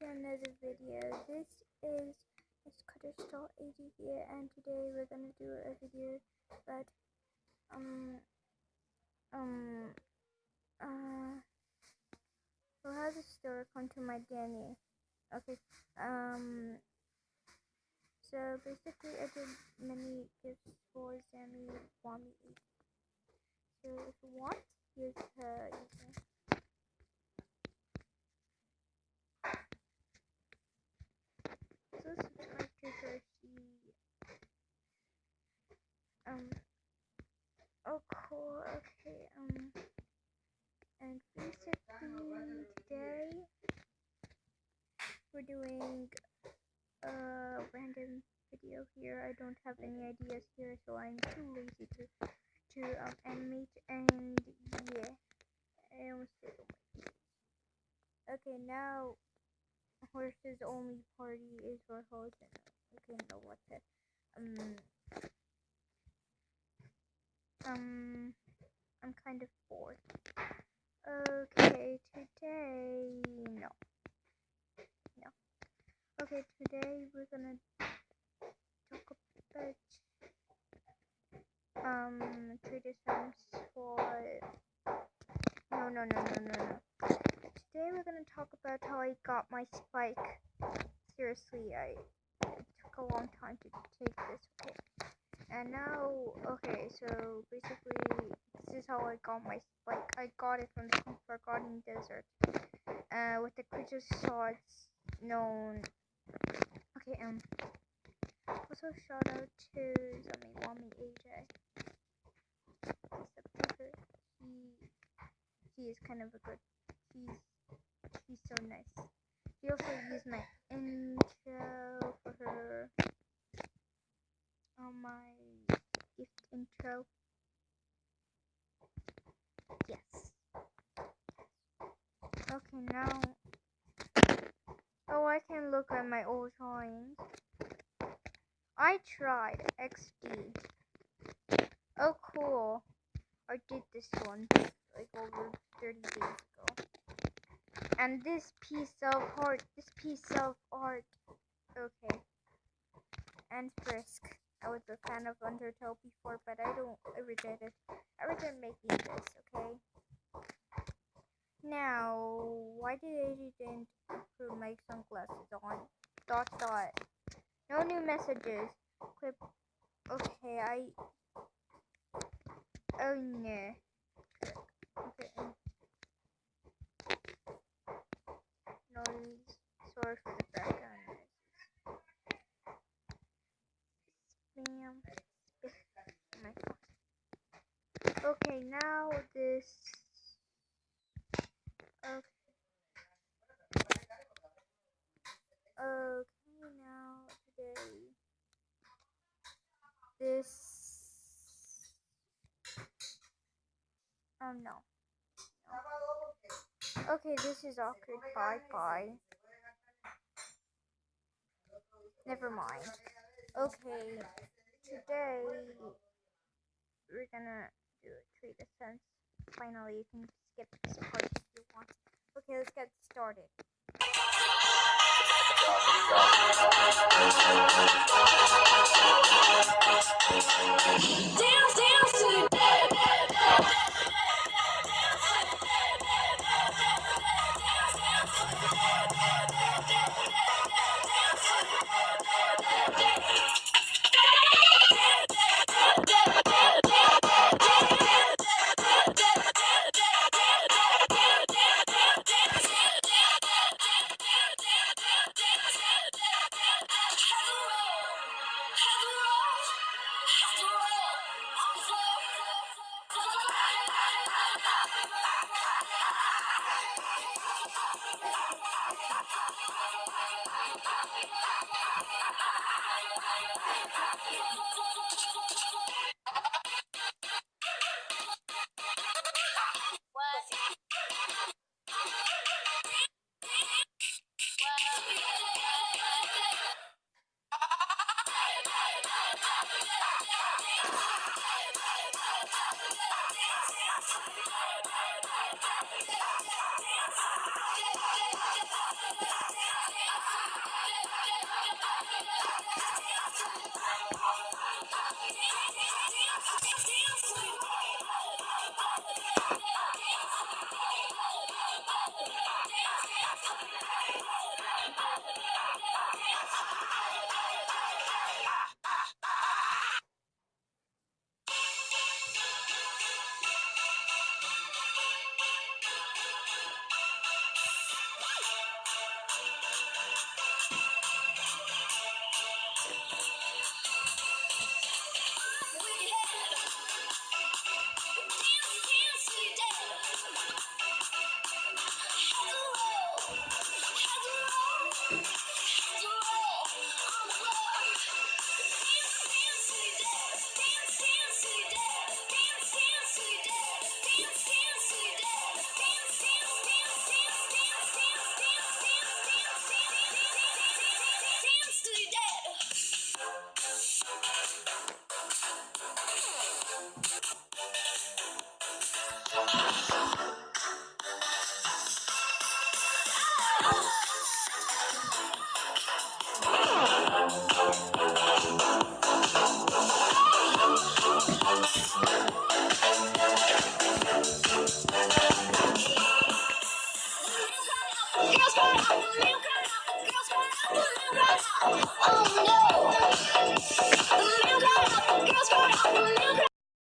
to another video. This is Miss Cutterstall 80 here, and today we're gonna do a video about how the store come to my DNA. Okay, so basically I did many gifts for Sammy Wami 80. So if you want, here's her username. So subscribe to her. Oh cool. Okay. And basically today we're doing a random video here. I don't have any ideas here, so I'm too lazy to animate. And yeah, I almost did. Okay, now horses only party is for horses. Okay, no, what's it? I'm kind of bored. Okay, today, no. Okay, today we're gonna talk about traditions for. No. Today we're gonna talk about how I got my spike. Seriously, it took a long time to take this. Okay. And now, okay, so basically, this is how I got my spike. I got it from the Forgotten Desert, with the creature swords known. Okay, also shout out to Wami AJ. He is kind of a good. He's so nice. He also used my intro for her. My gift intro. Yes. Okay, now. Oh, I can look at my old drawings. I tried XD. Oh, cool. I did this one like over 30 days ago. And this piece of art. Okay. And Frisk. I was a fan of Undertale before, but I regret it. I regret making this, okay? Now, why did I didn't put my sunglasses on? ... No new messages. Clip. Okay, oh no. Okay. Noise. Sorry for the background noise. Spam. Oh my God. Okay, now this. Okay, now today. This. No. Okay, this is awkward. Bye. Never mind. Okay, today we're gonna do a treat a sense. Finally, you can skip this part if you want. Okay, let's get started. Dance to the Girls cry out, little cry out. Girls cry out, little cry out. Oh no.